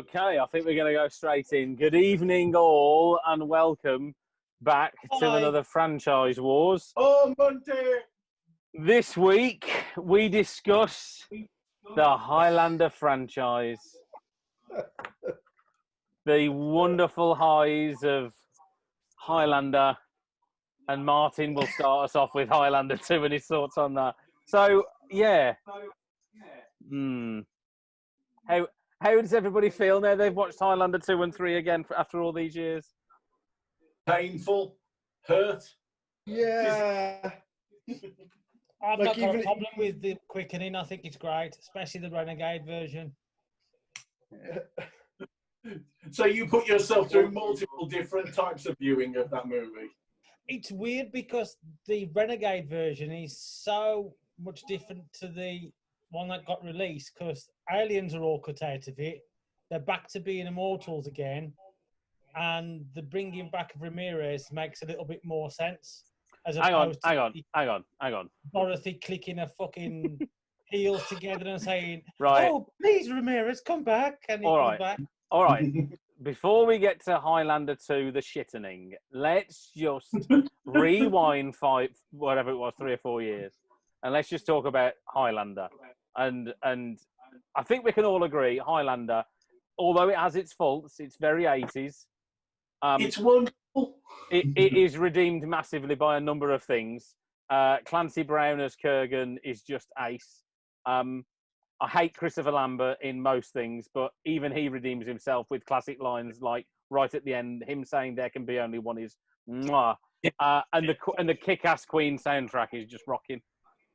Okay, I think we're going to go straight in. Good evening, all, and welcome back to another Franchise Wars. Oh, Monty! This week, we discuss the Highlander franchise. The wonderful highs of Highlander, and Martin will start us off with Highlander 2 and his thoughts on that. So, yeah. How does everybody feel now they've watched Highlander 2 and 3 again after all these years? Painful, hurt. Yeah. I've not got a problem with the quickening. I think it's great, especially the Renegade version. So you put yourself through multiple different types of viewing of that movie. It's weird because the Renegade version is so much different to the one that got released because aliens are all cut out of it. They're back to being immortals again. And the bringing back of Ramirez makes a little bit more sense. Hang on. Dorothy clicking her fucking heels together and saying, right. "Oh, please, Ramirez, come back." And he comes back. All right. Before we get to Highlander 2, the shittening, let's just rewind 3 or 4 years, and let's just talk about Highlander. And I think we can all agree, Highlander, although it has its faults, it's very 80s. It's wonderful. It is redeemed massively by a number of things. Clancy Brown as Kurgan is just ace. I hate Christopher Lambert in most things, but even he redeems himself with classic lines like right at the end, him saying there can be only one is mwah. And the kick-ass Queen soundtrack is just rocking.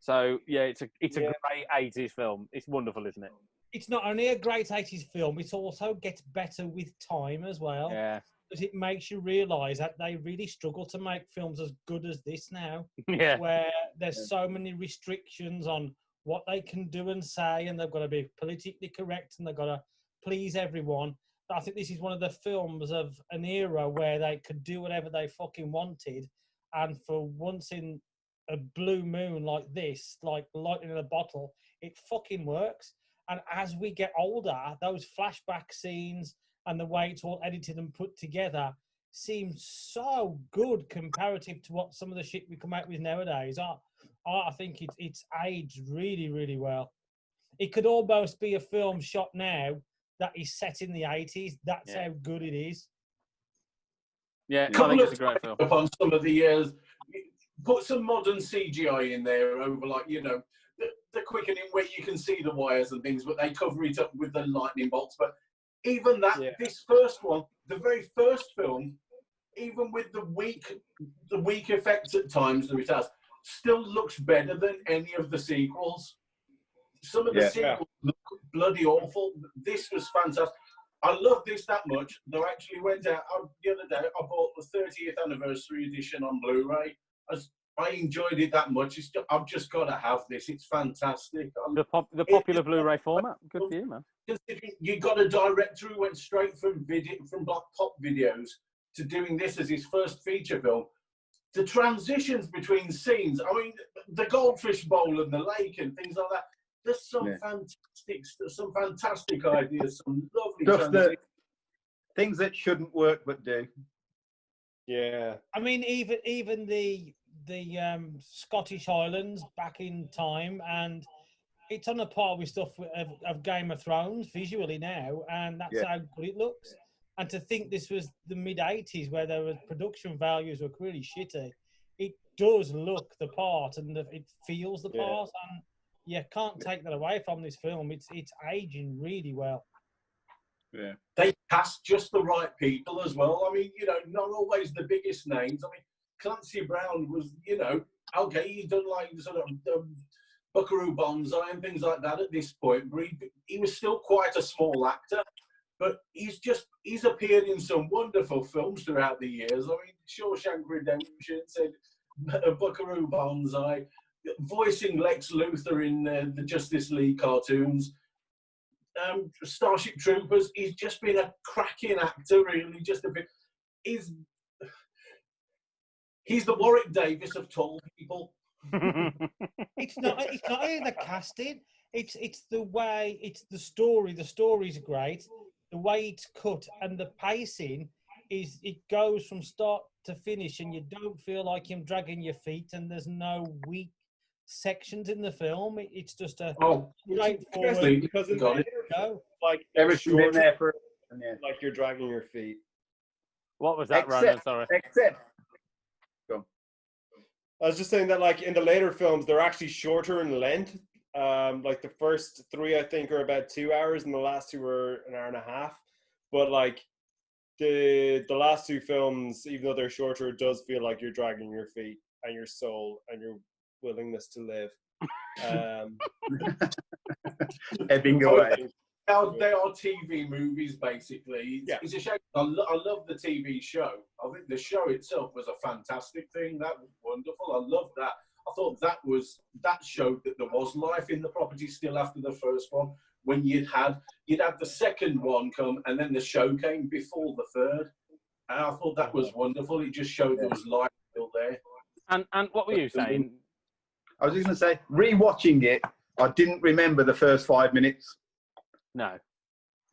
So yeah, it's a great 80s film. It's wonderful, isn't it? It's not only a great 80s film, it also gets better with time as well. Yeah. Because it makes you realise that they really struggle to make films as good as this now. Yeah. Where there's so many restrictions on what they can do and say, and they've got to be politically correct, and they've got to please everyone. But I think this is one of the films of an era where they could do whatever they fucking wanted, and for once in a blue moon like this, like lightning in a bottle, it fucking works. And as we get older, those flashback scenes and the way it's all edited and put together seems so good comparative to what some of the shit we come out with nowadays. I think it's aged really, really well. It could almost be a film shot now that is set in the 80s. That's how good it is. Yeah, I think it's a great film. Upon some of the years, put some modern CGI in there over, like, the quickening where you can see the wires and things, but they cover it up with the lightning bolts. But even that, this first one, the very first film, even with the weak effects at times that it has, still looks better than any of the sequels. Some of the sequels look bloody awful. This was fantastic. I love this that much. Though I actually went out the other day. I bought the 30th anniversary edition on Blu-ray. I enjoyed it that much. I've just got to have this. It's fantastic. The popular Blu-ray format. Good for you, man. You got a director who went straight from Black Pop videos to doing this as his first feature film. The transitions between scenes, I mean, the goldfish bowl and the lake and things like that. There's some fantastic ideas, some lovely transitions. Things that shouldn't work but do. Yeah. I mean, even the Scottish Highlands back in time, and it's on a par with stuff of Game of Thrones visually now, and that's how good it looks. And to think this was the mid-80s where there were production values were really shitty, it does look the part and it feels the part, and you can't take that away from this film. It's aging really well. Yeah, they cast just the right people as well. I mean, not always the biggest names. I mean, Clancy Brown was, okay, he'd done like sort of Buckaroo Banzai and things like that at this point, but he was still quite a small actor. But he's appeared in some wonderful films throughout the years. I mean, Shawshank Redemption, said Buckaroo Banzai, voicing Lex Luthor in the Justice League cartoons. Starship Troopers, he's just been a cracking actor, really. Just a bit. He's the Warwick Davis of tall people. It's not only the casting, it's the way, it's the story. The story's great. the way it's cut and the pacing is it goes from start to finish, and you don't feel like him dragging your feet, and there's no weak sections in the film. It's just a straightforward because in got the it. go. Like Everything's been there for. Yeah. like you're dragging your feet. What was that, Ronan? Sorry. Except. I was just saying that, like, in the later films, they're actually shorter in length. Like the first 3, I think, are about 2 hours, and the last 2 are an hour and a half. But like the last 2 films, even though they're shorter, it does feel like you're dragging your feet and your soul and your willingness to live. Ebbing away. They are TV movies, basically. It's a shame. I love the TV show. I think the show itself was a fantastic thing. That was wonderful. I loved that. I thought that showed that there was life in the property still after the first one. When you'd had the second one come, and then the show came before the third. And I thought that was wonderful. It just showed there was life still there. And what were you saying? I was just going to say, rewatching it, I didn't remember the first 5 minutes. No.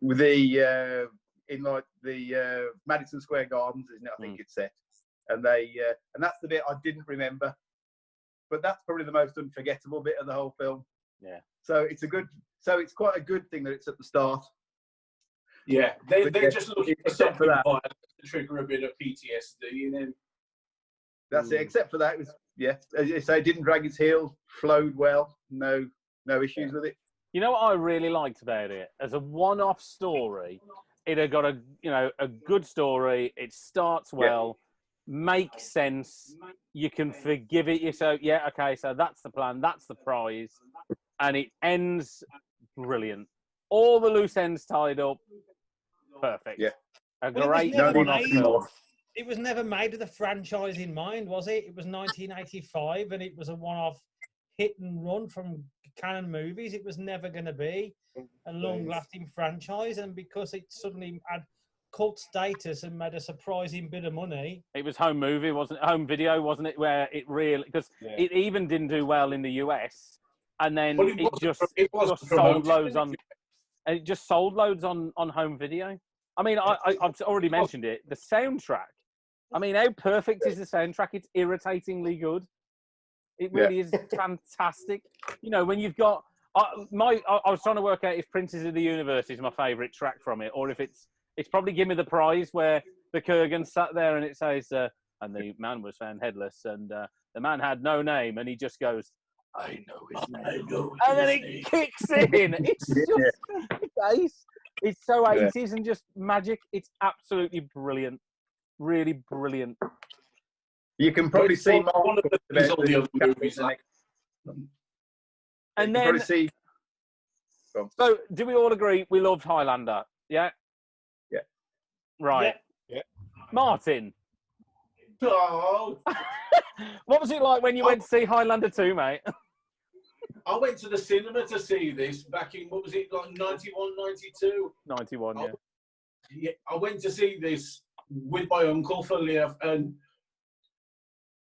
With the in like the Madison Square Gardens, isn't it? I think it's set, and and that's the bit I didn't remember. But that's probably the most unforgettable bit of the whole film. Yeah. So it's quite a good thing that it's at the start. Yeah, they're just looking for except something for that, to trigger a bit of PTSD in him. That's it. Except for that, it was as you say, didn't drag its heels, flowed well, no issues with it. You know what I really liked about it? As a one-off story, it had got a good story. It starts well, makes sense. You can forgive it. So so that's the plan, that's the prize, and it ends brilliant. All the loose ends tied up, perfect. Yeah, a great one-off film. It was never made with a franchise in mind, was it? It was 1985, and it was a one-off hit and run from Canon Movies. It was never going to be a long-lasting franchise, and because it suddenly had cult status and made a surprising bit of money. It was home video, wasn't it? Where it really, because it even didn't do well in the US, and then it just sold loads on. And it just sold loads on home video. I mean, I've already mentioned it. The soundtrack. I mean, how perfect is the soundtrack? It's irritatingly good. It really is fantastic. You know, when you've got I was trying to work out if Princes of the Universe is my favourite track from it, or if it's probably Give Me the Prize, where the Kurgan sat there and it says, and the man was found headless, and the man had no name, and he just goes, I know his name. And then it kicks in. It's just it's so 80s and just magic. It's absolutely brilliant. Really brilliant. You can probably see one of the other movies. And then, so do we all agree we loved Highlander? Yeah? Yeah. Right. Yeah. Martin. Oh. What was it like when you went to see Highlander 2, mate? I went to the cinema to see this back in, what was it, like 91, 92? 91, yeah. Yeah, I went to see this with my uncle, funnily enough, and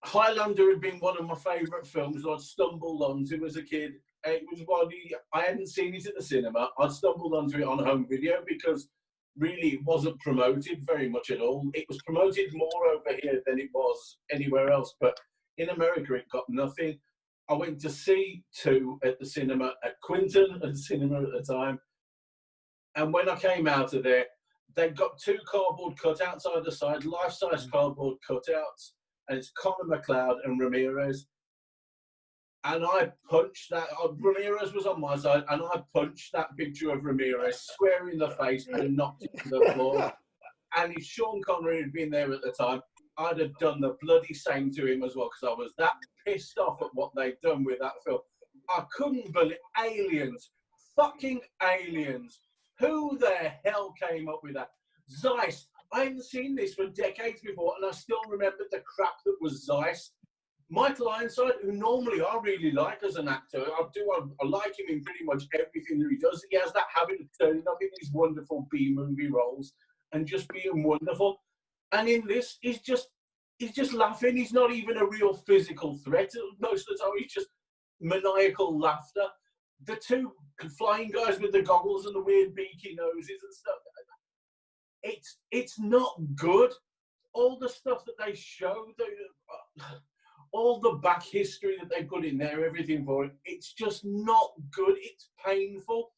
Highlander had been one of my favourite films I'd stumbled onto as a kid. It was one I hadn't seen it at the cinema. I'd stumbled onto it on home video because really it wasn't promoted very much at all. It was promoted more over here than it was anywhere else, but in America it got nothing. I went to see 2 at the cinema at Quinton, at the cinema at the time. And when I came out of there, they got 2 cardboard cutouts either side, life-size cardboard cutouts, and it's Connor McLeod and Ramirez. And I punched that. Ramirez was on my side, and I punched that picture of Ramirez square in the face and knocked it to the floor. And if Sean Connery had been there at the time, I'd have done the bloody same to him as well, because I was that pissed off at what they'd done with that film. I couldn't believe aliens, fucking aliens. Who the hell came up with that? Zeiss. I hadn't seen this for decades before, and I still remember the crap that was Zeiss. Michael Ironside, who normally I really like as an actor, I like him in pretty much everything that he does. He has that habit of turning up in these wonderful B-movie roles and just being wonderful. And in this, he's just laughing. He's not even a real physical threat. Most of the time, he's just maniacal laughter. The 2 flying guys with the goggles and the weird beaky noses and stuff, it's not good. All the stuff that they show, all the back history that they put in there, everything for it, it's just not good. It's painful.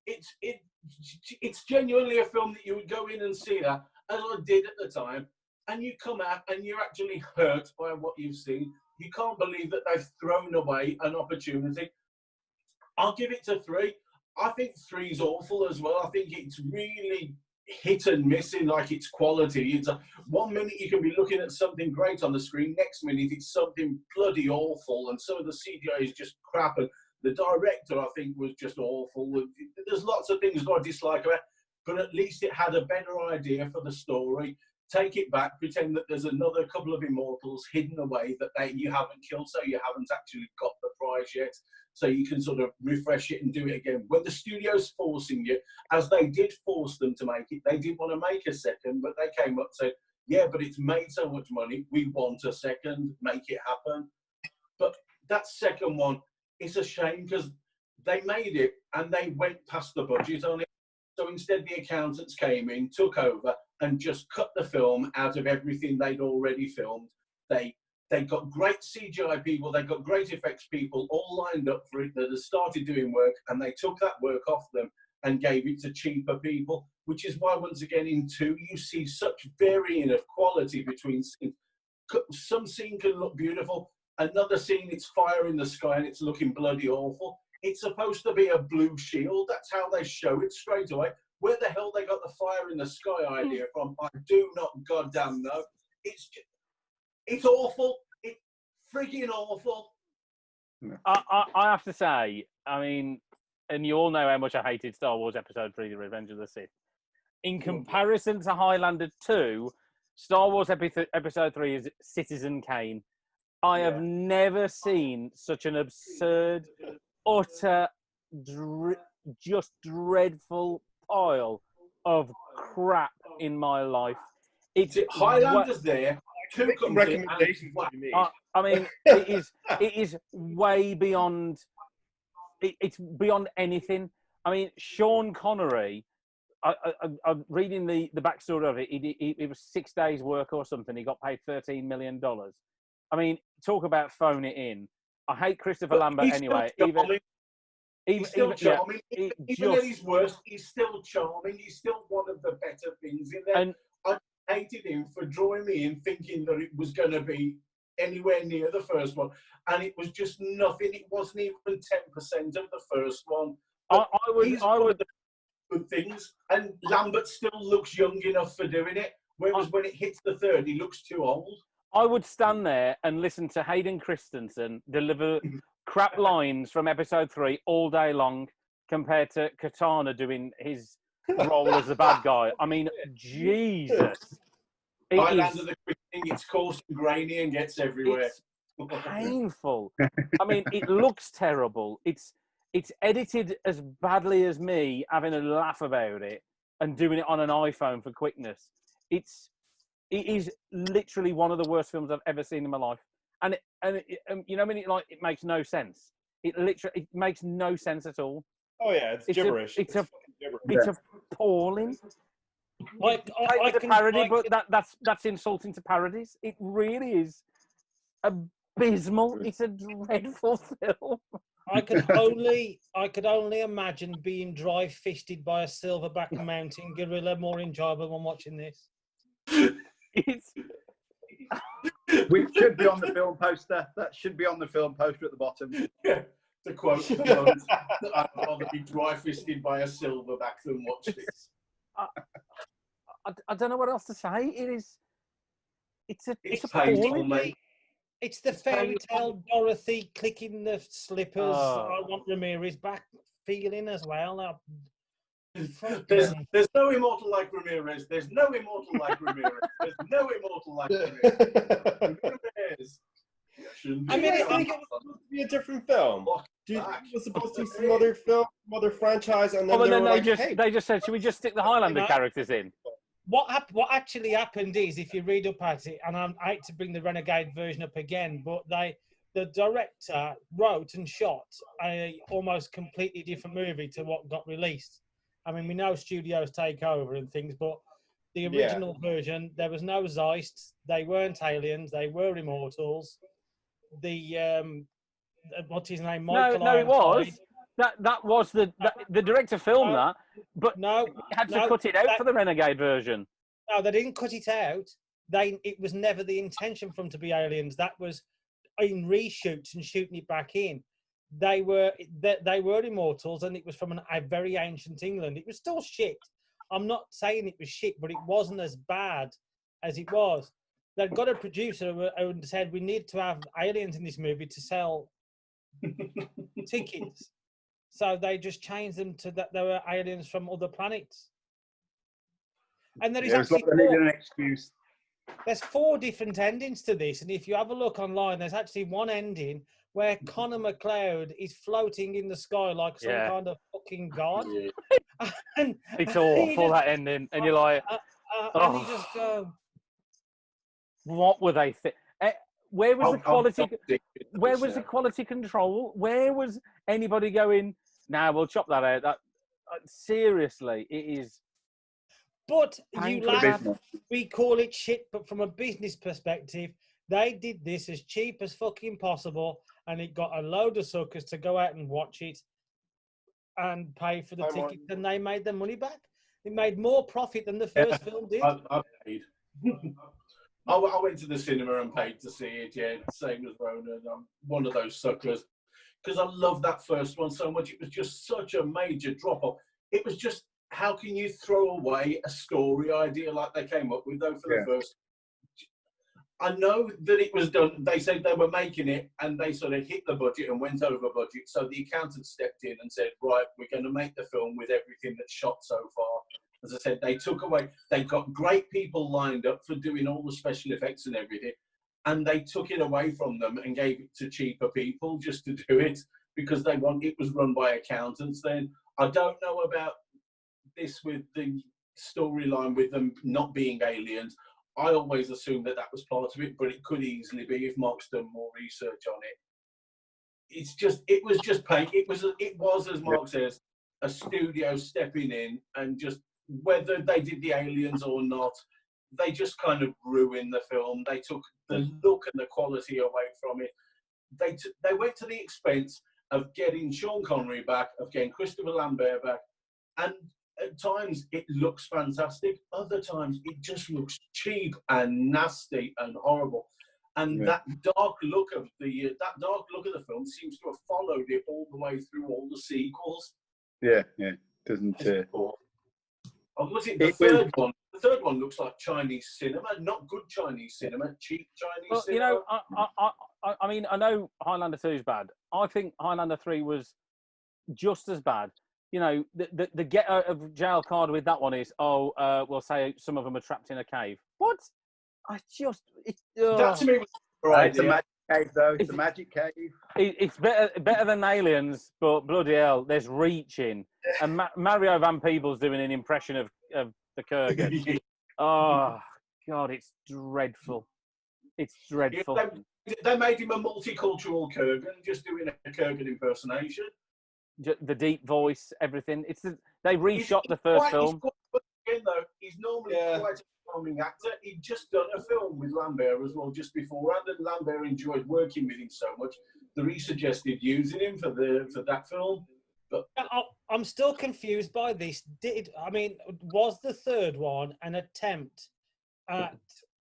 It's genuinely a film that you would go in and see that, as I did at the time, and you come out and you're actually hurt by what you've seen. You can't believe that they've thrown away an opportunity. I'll give it to 3. I think 3 is awful as well. I think it's really hit and miss in like its quality. It's 1 minute you can be looking at something great on the screen, next minute it's something bloody awful, and some of the CGI is just crap. And the director, I think, was just awful. There's lots of things that I dislike about it, but at least it had a better idea for the story. Take it back, pretend that there's another couple of immortals hidden away that you haven't killed, so you haven't actually got the prize yet. So you can sort of refresh it and do it again. When the studio's forcing you, as they did force them to make it, they didn't want to make a second, but they came up and said, yeah, but it's made so much money, we want a second, make it happen. But that second one, it's a shame because they made it and they went past the budget on it. So instead, the accountants came in, took over, and just cut the film out of everything they'd already filmed. They got great CGI people, they got great effects people all lined up for it that had started doing work, and they took that work off them and gave it to cheaper people, which is why, once again, in 2, you see such varying of quality between scenes. Some scene can look beautiful, another scene, it's fire in the sky and it's looking bloody awful. It's supposed to be a blue shield. That's how they show it straight away. Where the hell they got the fire in the sky idea from, I do not goddamn know. It's awful. It's freaking awful. I have to say, I mean, and you all know how much I hated Star Wars Episode 3, The Revenge of the Sith. In comparison to Highlander 2, Star Wars Episode 3 is Citizen Kane. I have never seen such an absurd, utter, just dreadful pile of crap in my life. It's Highlander's there. 2 recommendations. I mean, it is way beyond. It's beyond anything. I mean, Sean Connery. I'm reading the backstory of it. It was 6 days' work or something. He got paid $13 million. I mean, talk about phone it in. I hate Christopher Lambert anyway. He's still charming. Even at his worst, he's still charming. He's still one of the better things in there. And I hated him for drawing me in thinking that it was going to be anywhere near the first one. And it was just nothing. It wasn't even 10% of the first one. I would good things. And Lambert still looks young enough for doing it. Whereas when it hits the 3rd, he looks too old. I would stand there and listen to Hayden Christensen deliver crap lines from Episode 3 all day long compared to Katana doing his role as the bad guy. I mean, Jesus. Highlander, the quick thing, it's coarse and grainy and gets everywhere. It's painful. I mean, it looks terrible. It's edited as badly as me having a laugh about it and doing it on an iPhone for quickness. It is literally one of the worst films I've ever seen in my life. And you know, I mean, it makes no sense. It makes no sense at all. Oh yeah, it's gibberish. It's appalling. Like I can parody, but that's insulting to parodies. It really is abysmal. It's a dreadful film. I could only imagine being dry-fisted by a silverback mountain gorilla more enjoyable than watching this. Which should be on the film poster. That should be on the film poster at the bottom. Yeah, the quote. I'd rather be dry-fisted by a silverback than watch this. I don't know what else to say. It's painful, mate. It's the fairy tale Dorothy clicking the slippers. I want Ramirez back feeling as well. There's no immortal like Ramirez. There's no immortal like Ramirez. There's no immortal like Ramirez. I mean, I think it was supposed to be a different film. It was supposed to be some other film, other franchise, and then they just said, should we just stick the Highlander characters in? What actually happened is, if you read up at it, and I hate to bring the Renegade version up again, but the director wrote and shot a almost completely different movie to what got released. I mean, we know studios take over and things, but The original version, there was no Zeists. They weren't aliens. They were immortals. The what's his name? Michael No, it was. Ironside. That was the director filmed that, but No, he had to cut it out for the Renegade version. No, they didn't cut it out. It was never the intention for them to be aliens. That was in reshoots and shooting it back in. They were immortals, and it was from a very ancient England. It was still shit. I'm not saying it was shit, but it wasn't as bad as it was. They'd got a producer who said, we need to have aliens in this movie to sell tickets. So they just changed them to that they were aliens from other planets. And there is actually an excuse. There's 4 different endings to this, and if you have a look online, there's actually one ending where Connor McLeod is floating in the sky like some kind of fucking god. And it's awful, that ending, and you're like, and you just go, what were they where was the quality? Where was the quality control? Where was anybody going? Nah, we'll chop that out. That seriously, it is. But you laugh. We call it shit, but from a business perspective, they did this as cheap as fucking possible, and it got a load of suckers to go out and watch it and pay for the tickets, and they made their money back. It made more profit than the first film did. I paid. I went to the cinema and paid to see it. Yeah, same as Ronan. I'm one of those suckers because I love that first one so much. It was just such a major drop off. It was just, how can you throw away a story idea like they came up with though for the first? I know that it was done. They said they were making it and they sort of hit the budget and went over budget. So the accountant stepped in and said, right, we're going to make the film with everything that's shot so far. As I said, they got great people lined up for doing all the special effects and everything. And they took it away from them and gave it to cheaper people just to do it because it was run by accountants then. I don't know about this with the storyline with them not being aliens. I always assumed that was part of it, but it could easily be if Mark's done more research on it. It was just pain. It was, as Mark says, a studio stepping in and just, whether they did the aliens or not, they just kind of ruined the film. They took the look and the quality away from it. They went to the expense of getting Sean Connery back, of getting Christopher Lambert back, and at times it looks fantastic. Other times it just looks cheap and nasty and horrible. And that dark look of the film seems to have followed it all the way through all the sequels. Yeah. Doesn't. Was it the third one? The third one looks like Chinese cinema, not good Chinese cinema, cheap Chinese cinema. You know, I mean, I know Highlander 2 is bad. I think Highlander 3 was just as bad. You know, the get out of jail card with that one is, we'll say some of them are trapped in a cave. What? That to me was it's a magic cave, though. It's a magic cave. It's better than Aliens, but bloody hell, there's reaching. And Mario Van Peebles doing an impression of the Kurgan. Oh, God, it's dreadful. It's dreadful. They made him a multicultural Kurgan, just doing a Kurgan impersonation. The deep voice, everything. They reshot the first film. He's normally quite a charming actor. He'd just done a film with Lambert as well just beforehand, and Lambert enjoyed working with him so much that he suggested using him for that film. But I'm still confused by this. Was the third one an attempt at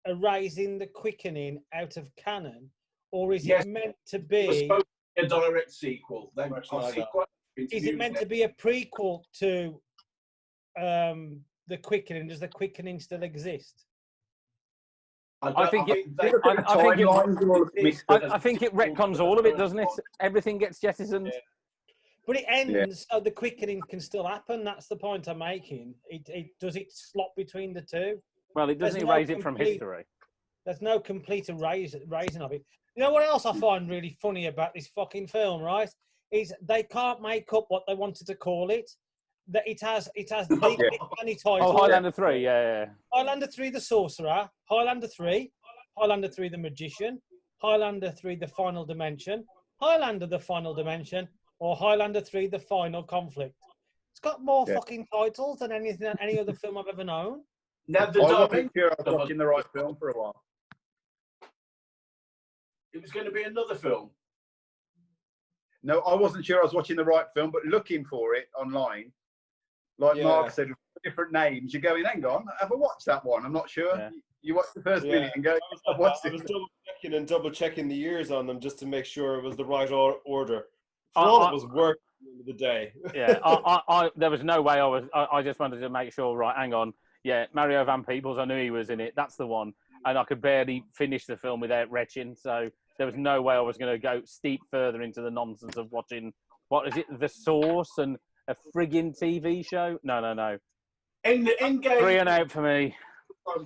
erasing the quickening out of canon, or is it meant to be? It was supposed to be a direct sequel. Is it meant to be a prequel to the quickening? Does the quickening still exist? I think it retcons all of it, doesn't it? Everything gets jettisoned. Yeah. But it ends, so the quickening can still happen. That's the point I'm making. Does it slot between the two? Well, it doesn't erase it from history. There's no complete erasing of it. You know what else I find really funny about this fucking film, right? Is they can't make up what they wanted to call it. That it has many titles. Highlander 3, yeah. Highlander 3, the Sorcerer. Highlander 3 the Magician. Highlander 3, the Final Dimension. Highlander, the Final Dimension. Or Highlander 3, the Final Conflict. It's got more fucking titles than any other film I've ever known. Now the I wasn't dimension sure I was of watching the right film for a while. it was going to be another film. No, I wasn't sure I was watching the right film, but looking for it online, like Mark said, with different names, you're going, hang on, have I watched that one? I'm not sure. Yeah. You watch the first minute and go, I was double checking the years on them just to make sure it was the right order. For all it was work at the end of the day. Yeah, there was no way I just wanted to make sure, right, hang on. Yeah, Mario Van Peebles, I knew he was in it. That's the one. And I could barely finish the film without retching. So there was no way I was going to go steep further into the nonsense of watching, what is it, The Source and a frigging TV show? No. Endgame 3 and out for me.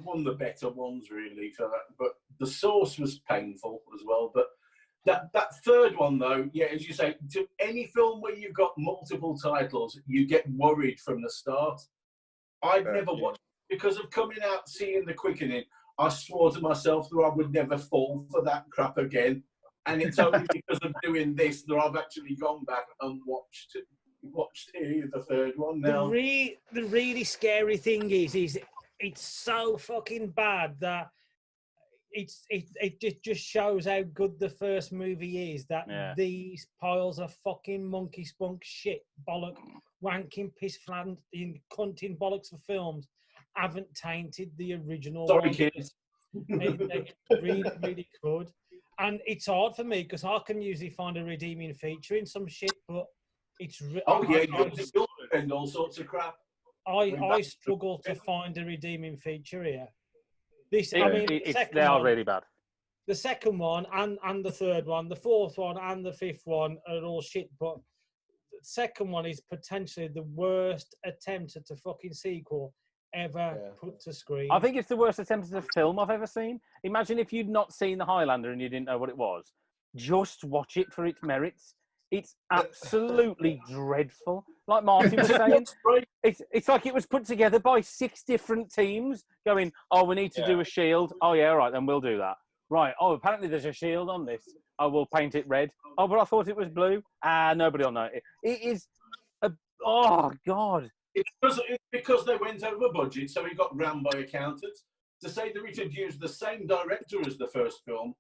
One of the better ones, really, for that. But The Source was painful as well. But that third one, though, yeah, as you say, to any film where you've got multiple titles, you get worried from the start. I'd never watched, because of coming out, seeing The Quickening, I swore to myself that I would never fall for that crap again. And it's only because of doing this that I've actually gone back and watched the third one now. The really scary thing is it's so fucking bad that it just shows how good the first movie is. That these piles of fucking monkey spunk shit, bollock, wanking, piss flan, cunting bollocks for films haven't tainted the original. Sorry, kids. They really could. And it's hard for me because I can usually find a redeeming feature in some shit, but it's and all sorts of crap. I struggle to find a redeeming feature here. They are really bad. The second one and the third one, the fourth one and the fifth one are all shit, but the second one is potentially the worst attempt at a fucking sequel ever put to screen. I think it's the worst attempt at a film I've ever seen. Imagine if you'd not seen The Highlander and you didn't know what it was. Just watch it for its merits. It's absolutely dreadful. Like Martin was saying, it's like it was put together by 6 different teams going, oh, we need to do a shield. Oh, yeah, all right, then we'll do that. Right, oh, apparently there's a shield on this. Oh, we'll paint it red. Oh, but I thought it was blue. Nobody will know. It is, oh, God. It's because they went over budget, so it got ran by accountants. To say that it had used the same director as the first film,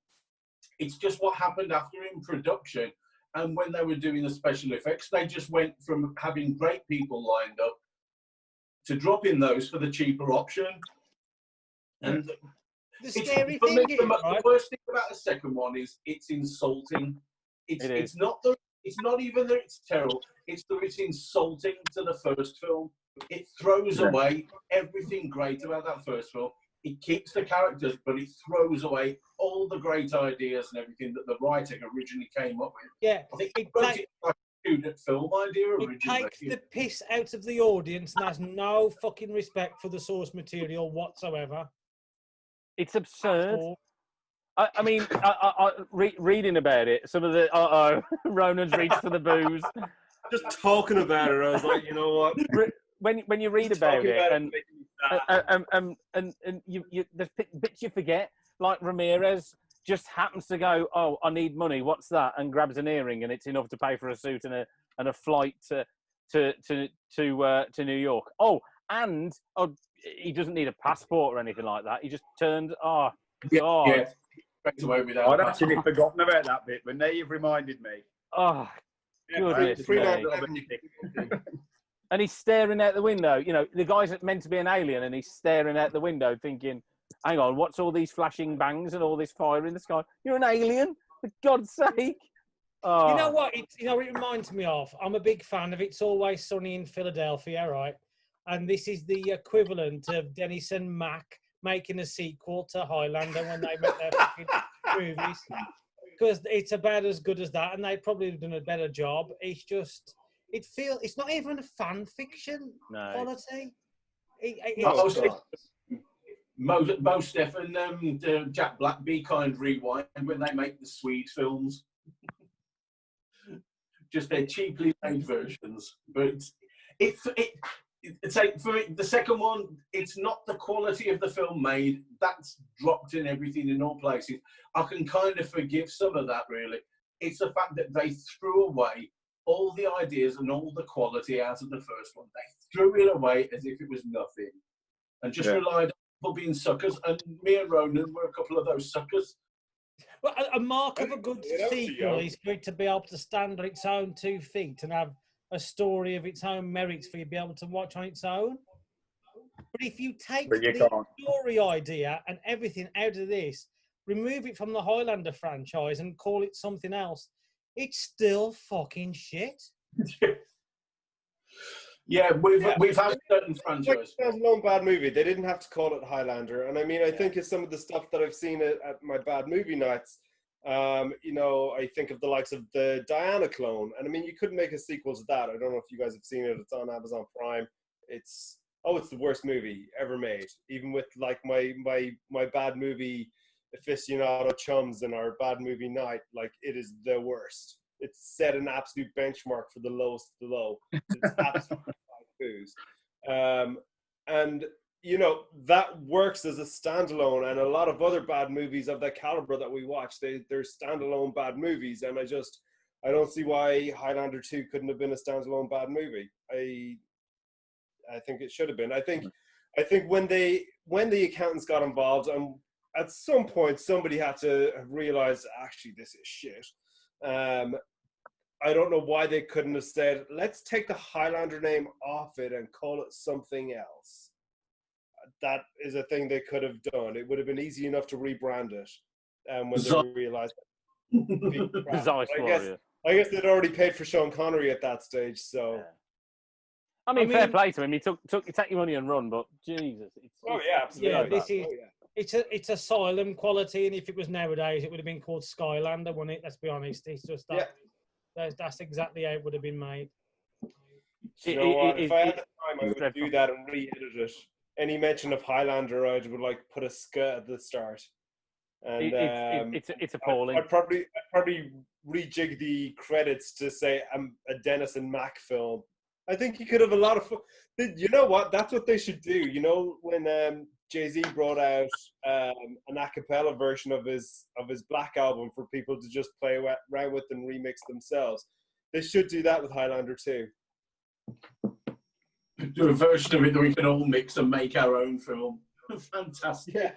it's just what happened after in production. And when they were doing the special effects, they just went from having great people lined up to dropping those for the cheaper option. And the scary thing is, the worst thing about the second one is it's insulting. It's not even that it's terrible. It's that it's insulting to the first film. It throws away everything great about that first film. It keeps the characters, but it throws away all the great ideas and everything that the writer originally came up with. Yeah, I think it like a student film idea originally. It takes the piss out of the audience and has no fucking respect for the source material whatsoever. It's absurd. I mean, reading about it, some of the Ronan's reached for the booze. Just talking about it, I was like, you know what? When you read about it, and there's bits you forget. Like Ramirez just happens to go, oh, I need money. What's that? And grabs an earring, and it's enough to pay for a suit and a flight to New York. Oh, and he doesn't need a passport or anything like that. He just turned. Oh, God. Yeah. Away with that. I'd actually forgotten about that bit, but now you've reminded me. Oh, goodness me. And he's staring out the window. You know, the guy's meant to be an alien, and he's staring out the window thinking, hang on, what's all these flashing bangs and all this fire in the sky? You're an alien? For God's sake. Oh. You know what? It reminds me of, I'm a big fan of It's Always Sunny in Philadelphia, right? And this is the equivalent of Dennis and Mac making a sequel to Highlander when they make their fucking movies. Because it's about as good as that, and they probably have done a better job. It's just... it's not even a fan fiction quality. Most and Jack Black, Be Kind Rewind when they make the Swede films. Just their cheaply made versions. But it's like, for me, the second one, it's not the quality of the film made. That's dropped in everything in all places. I can kind of forgive some of that, really. It's the fact that they threw away all the ideas and all the quality out of the first one. They threw it away as if it was nothing. and just relied on people being suckers. And me and Ronan were a couple of those suckers. Well, a mark of a good sequel is for it to be able to stand on its own 2 feet and have a story of its own merits for you to be able to watch on its own. But if you take the story idea and everything out of this, remove it from the Highlander franchise and call it something else, it's still fucking shit. Yeah, we've had certain franchises. Like standalone bad movie. They didn't have to call it Highlander, and I mean, I think it's some of the stuff that I've seen at my bad movie nights. You know, I think of the likes of the Diana clone, and I mean, you couldn't make a sequel to that. I don't know if you guys have seen it. It's on Amazon Prime. It's the worst movie ever made. Even with like my bad movie aficionado chums and our bad movie night, like it is the worst. It's set an absolute benchmark for the lowest of the low. It's absolutely booze. And, you know, that works as a standalone, and a lot of other bad movies of that caliber that we watch, they're standalone bad movies, and I don't see why Highlander 2 couldn't have been a standalone bad movie. I think it should have been. I think when the accountants got involved, and at some point somebody had to realize, actually, this is shit. I don't know why they couldn't have said, let's take the Highlander name off it and call it something else. That is a thing they could have done. It would have been easy enough to rebrand it when they realized I guess they'd already paid for Sean Connery at that stage, so... Yeah. I mean, fair play to him. He took you take your money and run, but Jesus, absolutely. Yeah, it's asylum quality, and if it was nowadays, it would have been called Skylander, wouldn't it? Let's be honest. It's just that. Yeah. That's exactly how it would have been made. If I had the time, I would do that and re-edit it. Any mention of Highlander, I would like put a sk at the start. And it's appalling. I'd probably rejig the credits to say a Dennis and Mac film. I think he could have a lot of fun. You know what? That's what they should do. You know, when Jay-Z brought out an a cappella version of his Black album for people to just play around with and remix themselves. They should do that with Highlander too. Do a version of it that we can all mix and make our own film. Fantastic. Yeah.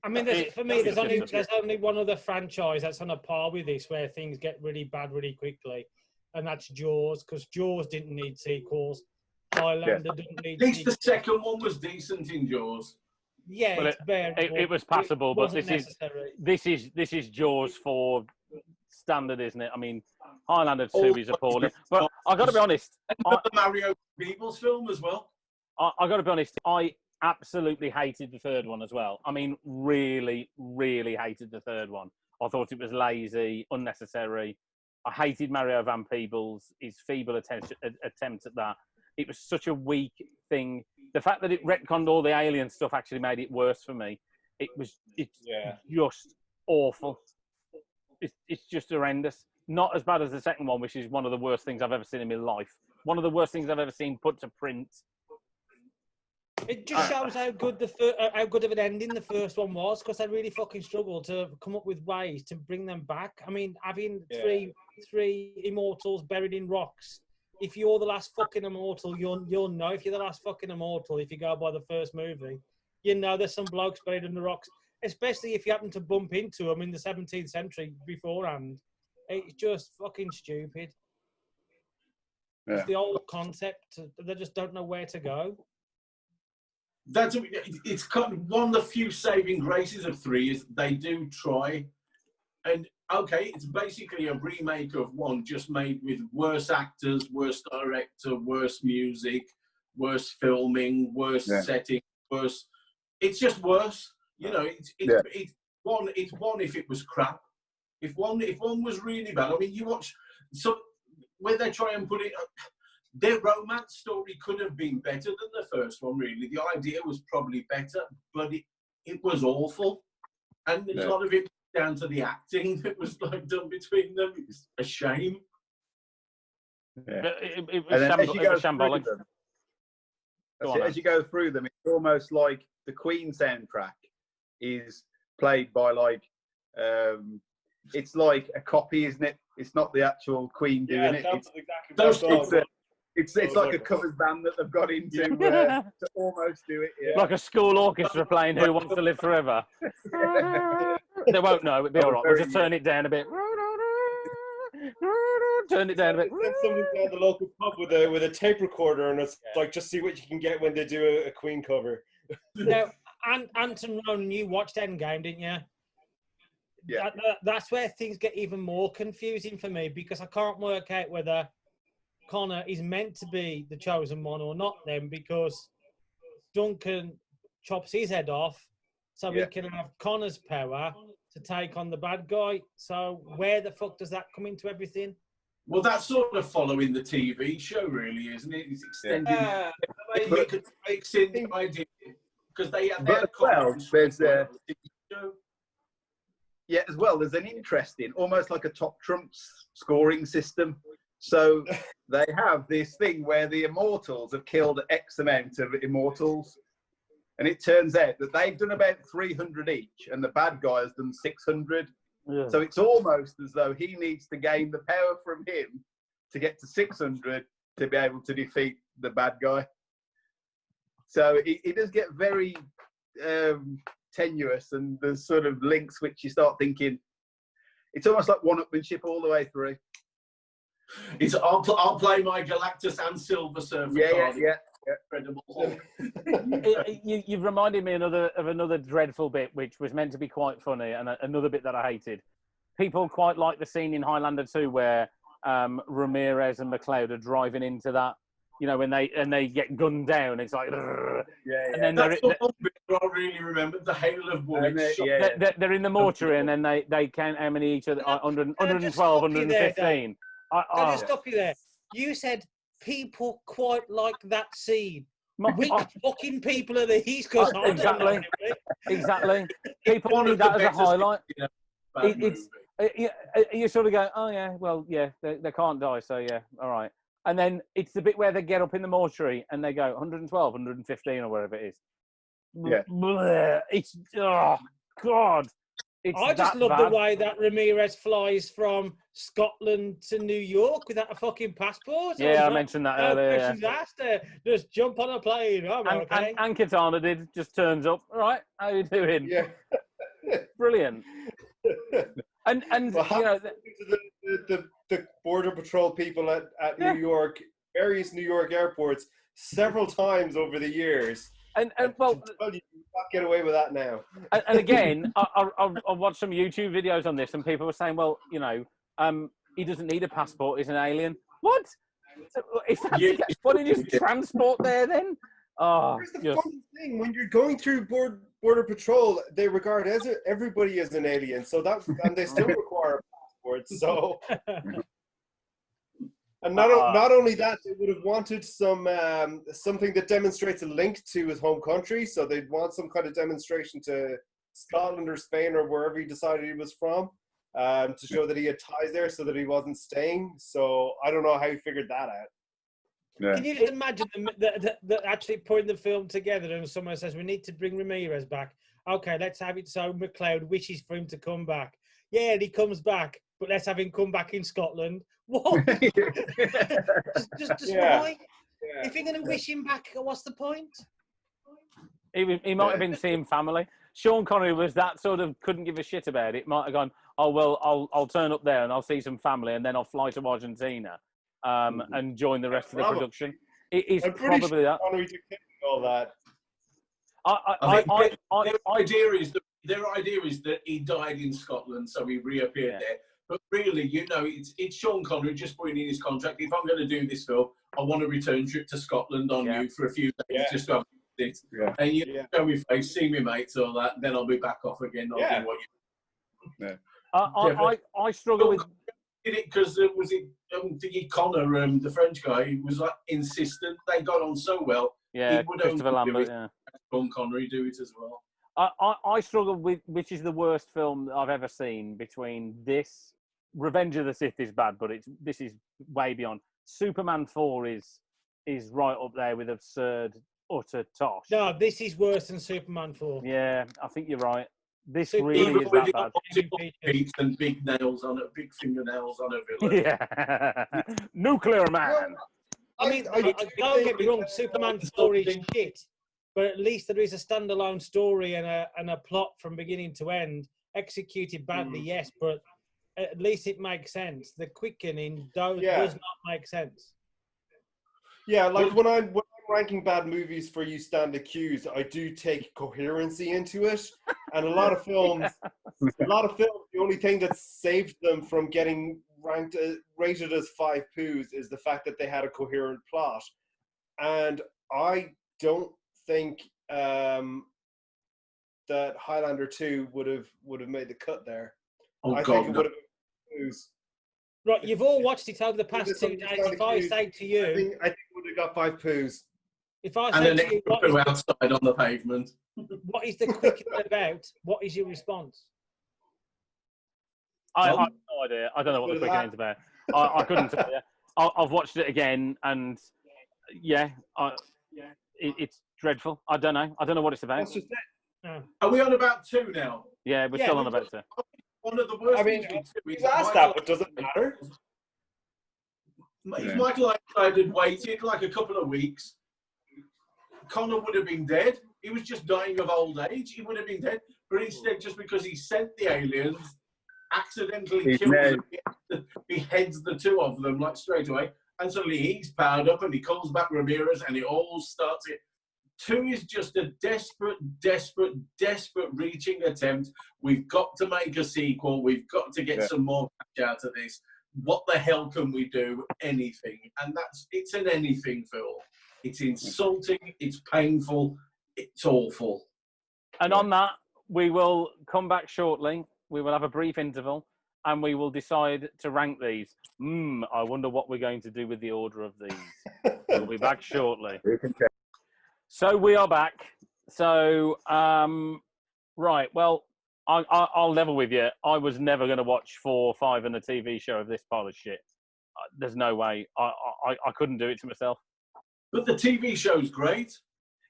I mean, for me, there's only one other franchise that's on a par with this where things get really bad really quickly, and that's Jaws, because Jaws didn't need sequels. Highlander didn't need. At least the second one was decent in Jaws. Yeah, well, it was passable, but this is Jaws for standard, isn't it? I mean, Highlander 2 is appalling. But I got to be honest, the Mario Beebles film as well. I got to be honest, I absolutely hated the third one as well. I mean, really, really hated the third one. I thought it was lazy, unnecessary. I hated Mario Van Peebles, his feeble attempt at that. It was such a weak thing. The fact that it retconned all the alien stuff actually made it worse for me. It's just awful. It's just horrendous. Not as bad as the second one, which is one of the worst things I've ever seen in my life. One of the worst things I've ever seen put to print. It just shows how good of an ending the first one was, because I really fucking struggled to come up with ways to bring them back. I mean, having three immortals buried in rocks. If you're the last fucking immortal, you'll know. If you're the last fucking immortal, if you go by the first movie, you know there's some blokes buried in the rocks. Especially if you happen to bump into them in the 17th century beforehand. It's just fucking stupid. Yeah. It's the old concept. They just don't know where to go. It's kind of one of the few saving graces of 3 is they do try. And okay, it's basically a remake of 1, just made with worse actors, worse director, worse music, worse filming, worse setting, worse. It's just worse. You know, it's one if it was crap. If one was really bad. I mean, you watch where they try and put it. Their romance story could have been better than the first one. Really, the idea was probably better, but it was awful, and a lot of it down to the acting that was like done between them. It's a shame. Yeah. It was shambolic. As you go through them, it's almost like the Queen soundtrack is played by it's like a copy, isn't it? It's not the actual Queen doing it. It's like a covers band that they've got into to almost do it. Yeah. Like a school orchestra playing Who Wants to Live Forever. They won't know. It'll be all right. We'll just turn it down a bit. Turn it down a bit. Then somebody's at the local pub with a tape recorder, and it's like, just see what you can get when they do a Queen cover. Now, Anton Ronan, you watched Endgame, didn't you? Yeah. That's where things get even more confusing for me, because I can't work out whether Connor is meant to be the chosen one or not then, because Duncan chops his head off so he can have Connor's power to take on the bad guy. So where the fuck does that come into everything? Well, that's sort of following the TV show, really, isn't it? It's extending. You could mix in the idea because they had their there's as well. There's an interesting, almost like a top trumps scoring system. So they have this thing where the Immortals have killed X amount of Immortals, and it turns out that they've done about 300 each, and the bad guy has done 600. Yeah. So it's almost as though he needs to gain the power from him to get to 600 to be able to defeat the bad guy. So it does get very tenuous, and there's sort of links which you start thinking it's almost like one-upmanship all the way through. It's I'll play my Galactus and Silver Surfer card. Yeah. Incredible. You've reminded me of another dreadful bit, which was meant to be quite funny, and another bit that I hated. People quite like the scene in Highlander 2 where Ramirez and McLeod are driving into that, you know, when they get gunned down. It's like, and then that's the one bit I really remember, the hail of bullets. They're in the mortuary, and then they count how many each other, 112, 115. I'll just stop you there. You said people quite like that scene. Which fucking people are these? Because exactly. People need that as a highlight. You sort of go, oh yeah, well yeah, they can't die, so yeah, all right. And then it's the bit where they get up in the mortuary and they go 112, 115 or whatever it is. Yeah. Blech. It's God. I just love the way that Ramirez flies from Scotland to New York without a fucking passport. Yeah, I mentioned that earlier. Questions asked. Just jump on a plane. Okay. And Katana just turns up. All right, how you doing? Yeah. Brilliant. And well, you know, the border patrol people at New York, various New York airports, several times over the years. And well, you can't get away with that now. And again, I watched some YouTube videos on this, and people were saying, well, you know, he doesn't need a passport. He's an alien. What? What did you transport there then? Oh, here's the funny thing: when you're going through border patrol, they regard everybody as an alien. So and they still require passports. So. And not only that, they would have wanted something that demonstrates a link to his home country. So they'd want some kind of demonstration to Scotland or Spain or wherever he decided he was from, to show that he had ties there, so that he wasn't staying. So I don't know how he figured that out. Yeah. Can you just imagine the actually putting the film together, and someone says we need to bring Ramirez back. Okay, let's have it so McLeod wishes for him to come back. Yeah, and he comes back, but let's have him come back in Scotland. What? just why? Yeah. If you're going to wish him back, what's the point? He might have been seeing family. Sean Connery was that sort of couldn't give a shit about it. Might have gone, oh well, I'll turn up there and I'll see some family, and then I'll fly to Argentina and join the rest of the production. It is probably that. Connery did all that. Their idea is that he died in Scotland, so he reappeared there. But really, you know, it's Sean Connery just putting in his contract. If I'm going to do this film, I want a return trip to Scotland on you for a few days, just to have it. Yeah. And you show me face, see me mates, all that. Then I'll be back off again. I'll do what you. I struggle with. Did it because Connor, the French guy, he was like insistent. They got on so well. Yeah, he would Christopher Lambert. Sean Connery do it as well. I struggle with which is the worst film that I've ever seen between this. Revenge of the Sith is bad, but this is way beyond. Superman 4 is right up there with absurd, utter tosh. No, this is worse than Superman 4. Yeah, I think you're right. This really is that bad. Feet and big nails on it, big fingernails on a villain. Yeah, Nuclear Man. don't get me wrong, Superman story is shit, but at least there is a standalone story and a plot from beginning to end. Executed badly, yes, but at least it makes sense. The quickening does not make sense. Yeah, like when I'm ranking bad movies for You Stand Accused, I do take coherency into it, and a lot of films, the only thing that saved them from getting rated as 5 poos is the fact that they had a coherent plot, and I don't think that Highlander 2 would have made the cut there. I think it would have been poos. Right, you've all watched it over the past 2 days. If I say to you, I think it would have got 5 poos. If I say to you, outside on the pavement. What is the quickening about? What is your response? I have no idea. I don't know what the quickening's about. I couldn't tell you. I've watched it again, and it's dreadful. I don't know. I don't know what it's about. That's just it. Are we on about 2 now? Yeah, we're still on about 2. One of the worst things we do is asked that, but does it matter? If Michael Highlander had waited like a couple of weeks, Connor would have been dead. He was just dying of old age. He would have been dead. But instead, just because he sent the aliens, accidentally kills them, beheads the 2 of them like straight away, and suddenly he's powered up and he calls back Ramirez and it all starts. 2 is just a desperate reaching attempt. We've got to make a sequel. We've got to get some more cash out of this. What the hell can we do? Anything. And it's an anything film. It's insulting. It's painful. It's awful. And on that, we will come back shortly. We will have a brief interval and we will decide to rank these. I wonder what we're going to do with the order of these. We'll be back shortly. So we are back. So, right. Well, I'll level with you. I was never going to watch 4 or 5 in a TV show of this pile of shit. There's no way. I couldn't do it to myself. But the TV show's great.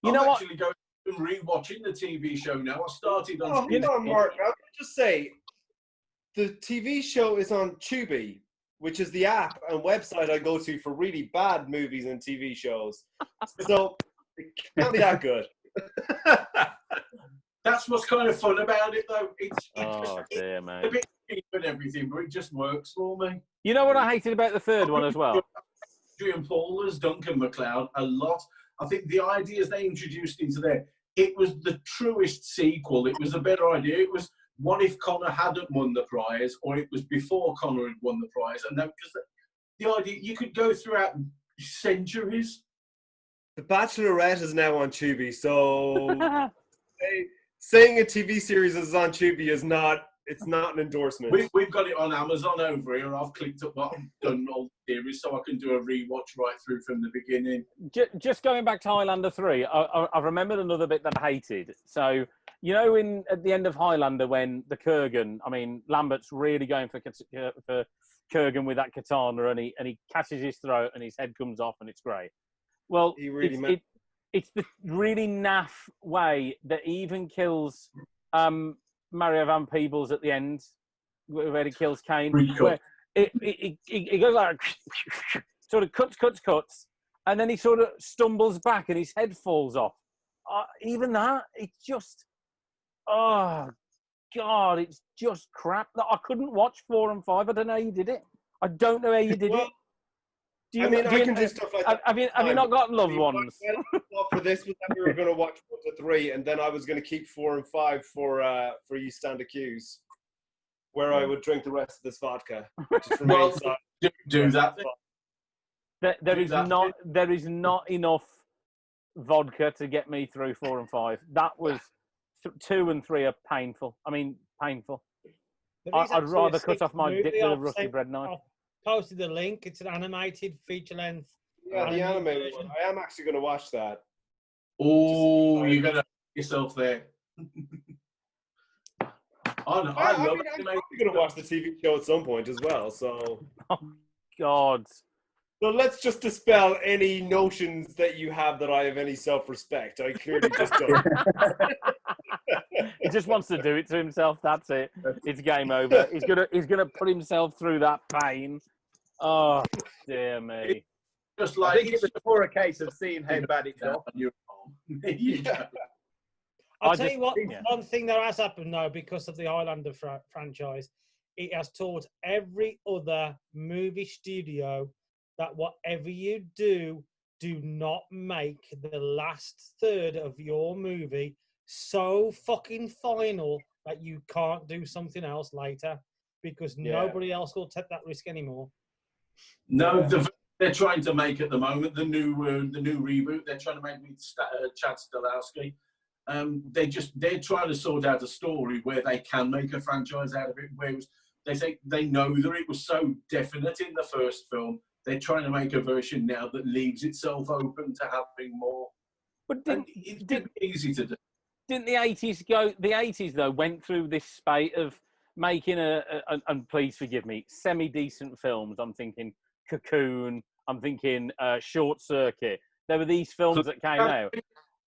You know what? I'm actually going and rewatching the TV show now. I started on. Mark. I'll just say, the TV show is on Tubi, which is the app and website I go to for really bad movies and TV shows. So it can't be that good. That's what's kind of fun about it, though. It's dear, mate. a bit cheap and everything, but it just works for me. You know what I hated about the third one as well? Adrian Paul as Duncan MacLeod a lot. I think the ideas they introduced into there, it was the truest sequel. It was a better idea. It was, what if Connor hadn't won the prize, or it was before Connor had won the prize? And then, because the idea, you could go throughout centuries. The Bachelorette is now on Tubi, so saying a TV series is on Tubi is not. It's not an endorsement. We've got it on Amazon over here. I've clicked up what I've done all the series so I can do a rewatch right through from the beginning. Just going back to Highlander 3, I've remembered another bit that I hated. So, you know, at the end of Highlander when the Kurgan, I mean, Lambert's really going for Kurgan with that katana and he catches his throat and his head comes off and it's great. Well, it's the really naff way that he even kills... Mario Van Peebles at the end, where he kills Kane, where he goes like, sort of cuts, and then he sort of stumbles back and his head falls off. Even that, it's just, oh God, it's just crap. I couldn't watch 4 and 5. I don't know how you did it. I don't know how you did it. I can do stuff like that. Have you not got loved ones? For this was that we were going to watch 1 to 3, and then I was going to keep 4 and 5 for You Stand Accused, where I would drink the rest of this vodka. Well, do that. There is not enough vodka to get me through 4 and 5. That was 2 and 3 are painful. I mean, painful. I'd rather cut off my dick with a rusty bread knife. Posted the link. It's an animated feature length. Yeah, the animated one. I am actually going to watch that. Oh, you're going to yourself there. I'm probably going to watch the TV show at some point as well. So, oh God. So let's just dispel any notions that you have that I have any self-respect. I clearly just don't. He just wants to do it to himself. That's it. It's game over. He's gonna put himself through that pain. Oh dear me. just I like think it was more a case of seeing how bad it got. yeah. I'll tell you what, one thing that has happened now because of the Highlander franchise, it has taught every other movie studio that whatever you do not make the last third of your movie so fucking final that you can't do something else later, because nobody else will take that risk anymore. No, they're trying to make at the moment the new reboot. They're trying to make with Chad Stahelski. They're trying to sort out a story where they can make a franchise out of it. Where they say they know that it was so definite in the first film. They're trying to make a version now that leaves itself open to having more. But it's easy to do. Didn't the 80s go? The 80s though went through this spate of making and please forgive me, semi-decent films. I'm thinking Cocoon. I'm thinking Short Circuit. There were these films that came out.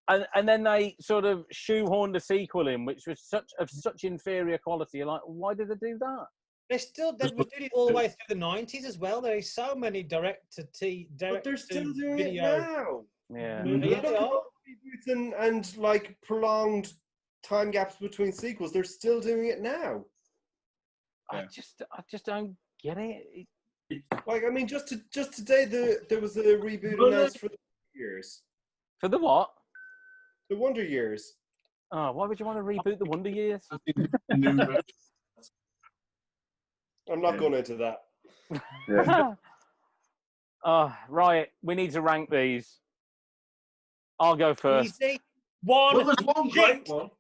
And then they sort of shoehorned a sequel in, which was such inferior quality. You're like, why did they do that? They were doing it all the way through the 90s as well. There is so many direct but they're still doing video. it now. Yeah. Look at all the reboots and like prolonged time gaps between sequels. They're still doing it now. I just don't get it. Like, I mean, just today there was a reboot announced for the Years. For the what? The Wonder Years. Oh, why would you want to reboot the Wonder Years? I'm not going into that. Yeah. Right. We need to rank these. I'll go first. Easy. One. Well, there's one great one.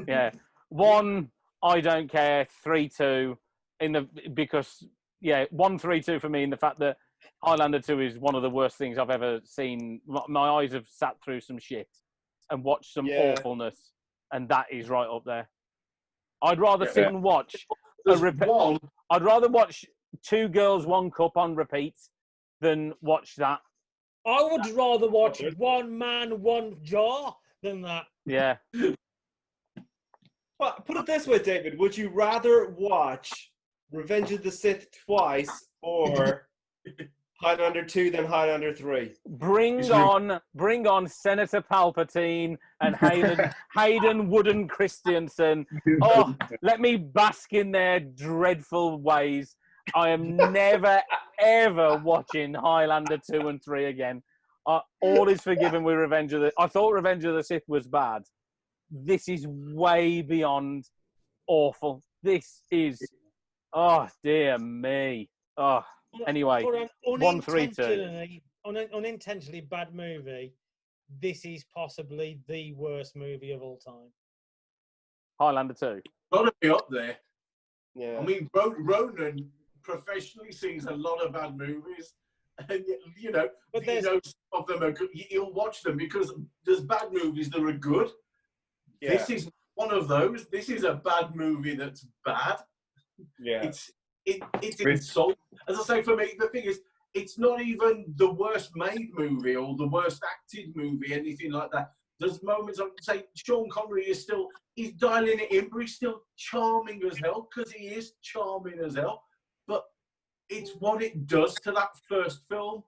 Yeah. 1, I don't care. 3, 2. Because 1, 3, 2 for me in the fact that Highlander 2 is one of the worst things I've ever seen. My eyes have sat through some shit and watched some awfulness, and that is right up there. I'd rather sit and watch I'd rather watch 2 Girls, 1 Cup on repeat than watch that. I would rather watch 1 Man, 1 Jar than that. Yeah. Well, put it this way, David. Would you rather watch Revenge of the Sith twice or Highlander 2 than Highlander 3? Bring on Senator Palpatine and Hayden Wooden Christensen. Oh, let me bask in their dreadful ways. I am never, ever watching Highlander 2 and 3 again. All is forgiven with Revenge of the... I thought Revenge of the Sith was bad. This is way beyond awful. This is... Oh, dear me. Oh, anyway. For an 1, 3, 2. Unintentionally bad movie, this is possibly the worst movie of all time. Highlander 2. Got to be up there. Yeah. I mean, Ronan professionally sees a lot of bad movies, and but some of them are good. He'll watch them because there's bad movies that are good. Yeah. This is one of those. This is a bad movie that's bad. Yeah. It's insult. As I say, for me, the thing is, it's not even the worst made movie or the worst acted movie, anything like that. There's moments I would say Sean Connery he's dialing it in, but he's still charming as hell, because he is charming as hell. But it's what it does to that first film.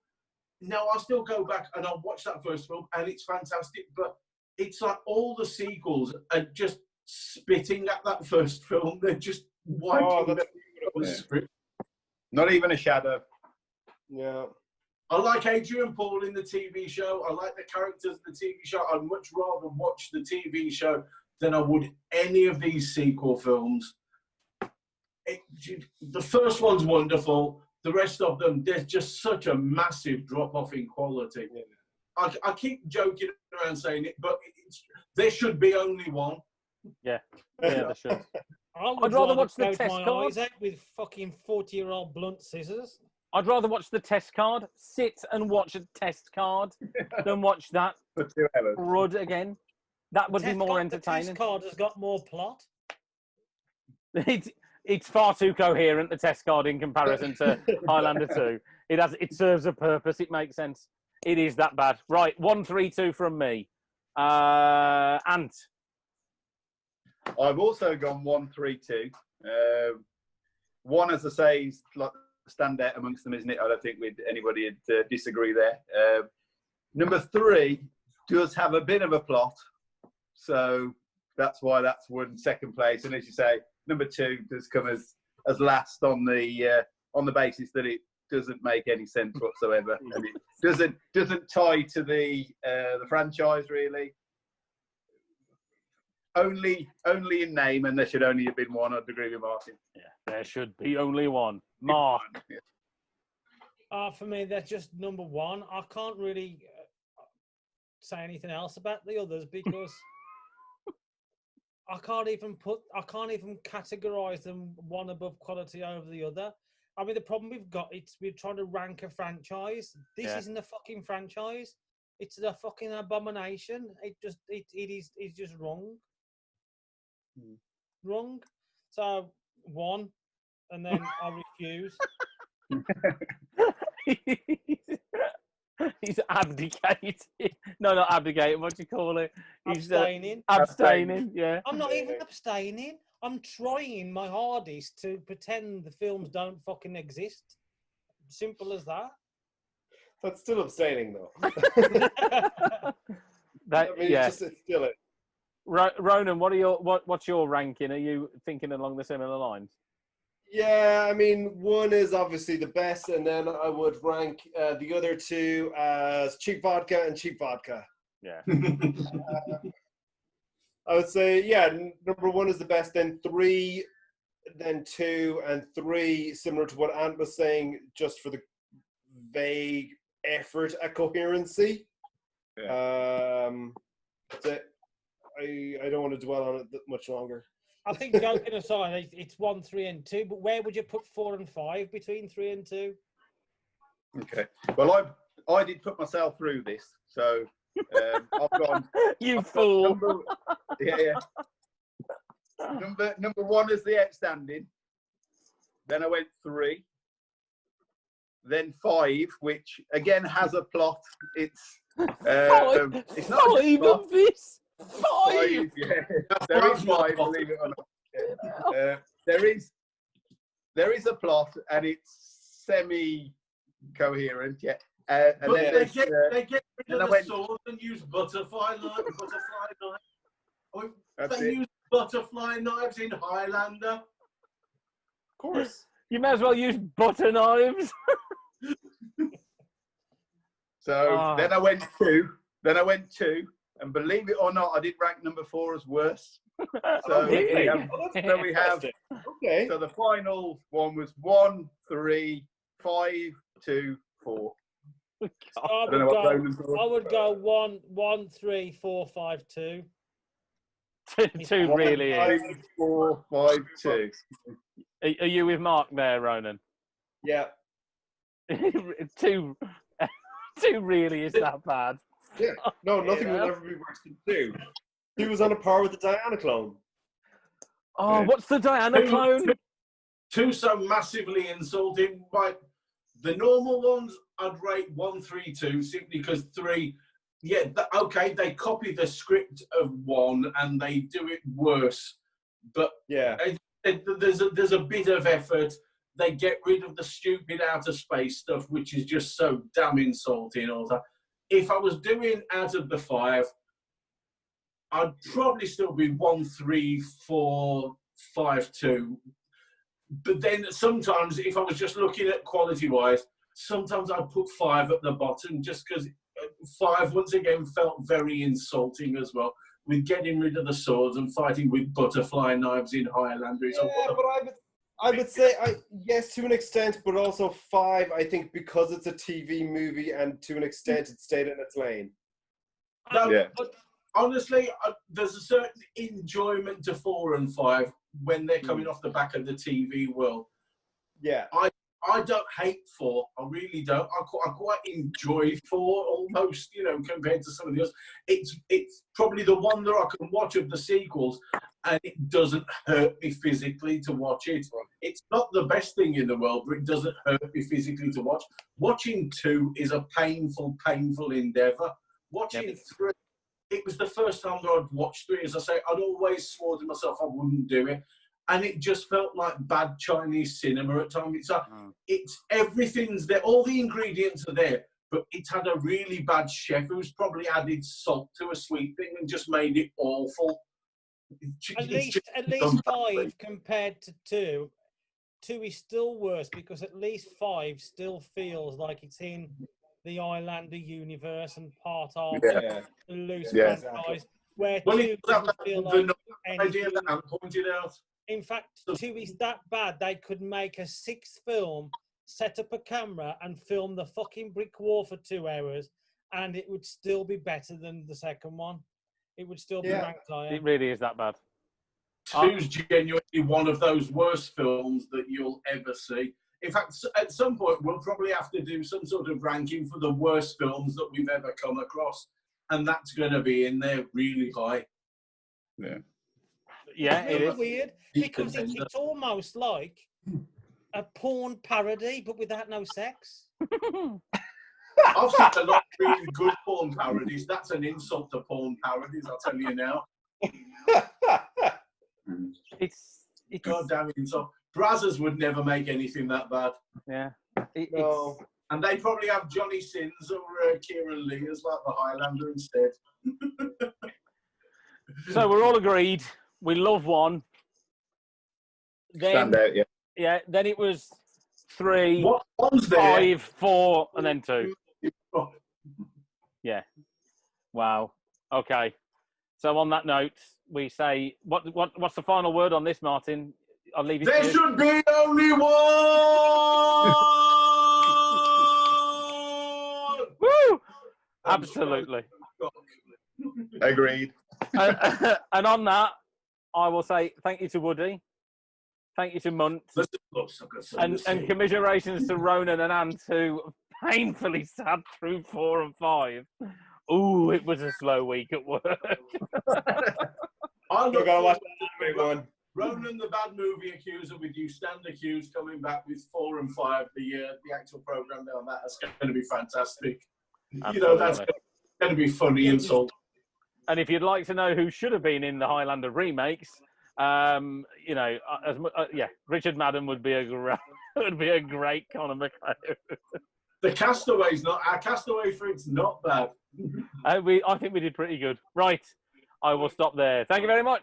Now, I'll still go back and I'll watch that first film, and it's fantastic, but it's like all the sequels are just spitting at that first film. They're just wiping the script. Not even a shadow. Yeah. I like Adrian Paul in the TV show. I like the characters in the TV show. I'd much rather watch the TV show than I would any of these sequel films. The first one's wonderful. The rest of them, there's just such a massive drop-off in quality. Yeah. I keep joking around saying it, but there should be only one. Yeah, there should. I'd rather watch the test card. Eyes out with fucking 40-year-old blunt scissors. I'd rather watch the test card, sit and watch a test card, than watch that crud again. That would be more entertaining. The test card has got more plot. It's far too coherent, the test card, in comparison to Highlander 2. It serves a purpose. It makes sense. It is that bad. Right, 1, 3, 2 from me. Ant. I've also gone 1, 3, 2. One, as I say, is like standout amongst them, isn't it? I don't think anybody would disagree there. Number 3 does have a bit of a plot, so that's why that's won second place. And as you say, number 2 does come as last on the basis that it doesn't make any sense whatsoever, and it doesn't tie to the franchise really. Only in name, and there should only have been one. I'd agree with Martin. Yeah, there should be only one. Mark. For me, that's just number 1. I can't really say anything else about the others because I can't even categorize them one above quality over the other. I mean, the problem we've got, we're trying to rank a franchise. This isn't a fucking franchise. It's a fucking abomination. It's just wrong. Wrong. So 1, and then I refuse. He's abdicating. No, not abdicating. What do you call it? He's Abstaining. Abstaining. Yeah. I'm not even abstaining. I'm trying my hardest to pretend the films don't fucking exist. Simple as that. That's still abstaining, though. It's still it. Ronan, what's your ranking? Are you thinking along the similar lines? Yeah, I mean, 1 is obviously the best, and then I would rank the other 2 as cheap vodka and cheap vodka. Yeah. I would say, number 1 is the best, then 3, then 2, and 3, similar to what Ant was saying, just for the vague effort at coherency. Yeah. That's it. I don't want to dwell on it much longer. I think, joking aside, it's 1, 3, and 2. But where would you put 4 and 5 between 3 and 2? Okay. Well, I did put myself through this, so I've gone. You fool! Number 1 is the outstanding. Then I went 3. Then 5, which again has a plot. It's not of this. 5. Yeah. There is 5, believe it or not. There is a plot, and it's semi-coherent. Yeah. And but then they get rid of the sword and use butterfly knives. They use butterfly knives in Highlander. Of course. You may as well use butter knives. So then I went 2. And believe it or not, I did rank number 4 as worse. So really? we have. Okay. So the final one was 1, 3, 5, 2, 4. I would go 1, 3, 4, 5, 2. 2 really is. 3, 4, 5, 2. Are you with Mark there, Ronan? Yeah. 2 really is that bad. Yeah. No, nothing will ever be worse than 2. He was on a par with the Diana clone. Oh, what's the Diana clone? 2 so massively insulting. Like the normal ones, I'd rate 1, 3, 2 simply because 3. Yeah, they copy the script of 1 and they do it worse. But there's a bit of effort. They get rid of the stupid outer space stuff, which is just so damn insulting. All that. If I was doing out of the 5, I'd probably still be 1, 3, 4, 5, 2. But then sometimes, if I was just looking at quality-wise, sometimes I'd put 5 at the bottom just because 5, once again, felt very insulting as well. With getting rid of the swords and fighting with butterfly knives in Highlander. I would say yes to an extent, but also 5. I think because it's a TV movie, and to an extent, it stayed in its lane. But honestly, there's a certain enjoyment to 4 and 5 when they're coming off the back of the TV world. Yeah, I don't hate 4. I really don't. I quite enjoy 4 almost, compared to some of the others. It's probably the one that I can watch of the sequels, and it doesn't hurt me physically to watch it. It's not the best thing in the world, but it doesn't hurt me physically to watch. Watching 2 is a painful endeavour. Watching 3, it was the first time that I'd watched 3. As I say, I'd always swore to myself I wouldn't do it. and it just felt like bad Chinese cinema at times. It's everything's there, all the ingredients are there, but it's had a really bad chef who's probably added salt to a sweet thing and just made it awful. At least 5 compared to 2. 2 is still worse because at least 5 still feels like it's in the Highlander universe and part of the loose franchise. Where 2 doesn't feel like anything. That pointed out. In fact, 2 is that bad they could make a 6th film, set up a camera and film the fucking brick wall for 2 hours, and it would still be better than the second one. It would still be ranked higher. It really is that bad. 2's genuinely one of those worst films that you'll ever see. In fact, at some point, we'll probably have to do some sort of ranking for the worst films that we've ever come across. And that's going to be in there really high. Yeah. Yeah, it is. Weird, because it's almost like a porn parody, but without no sex. I've seen a lot of really good porn parodies. That's an insult to porn parodies, I'll tell you now. It's goddamn insult. Brazzers would never make anything that bad. Yeah. No. And they probably have Johnny Sins or Kieran Lee as like the Highlander instead. So we're all agreed. We love 1. Then, Stand out, yeah. Yeah. Then it was 3, What one's there? 5, 4, and then 2. Yeah. Wow. Okay. So on that note, we say what's the final word on this, Martin? I'll leave it. There to you. should be only one. Woo! Absolutely. Agreed. And on that, I will say thank you to Woody, thank you to Munt, and commiserations to Ronan and Ant, who painfully sat through 4 and 5. Ooh, it was a slow week at work. I You're gonna watch that one. Ronan the Bad Movie Accuser with You Stand Accused coming back with 4 and 5. The actual program now, that's going to be fantastic. Absolutely. You know, that's going to be funny and so. And if you'd like to know who should have been in the Highlander remakes, you know, Richard Madden would be a great Conor McLeod. The Castaway's not our Castaway freak's not bad. I think we did pretty good. Right, I will stop there. Thank you very much.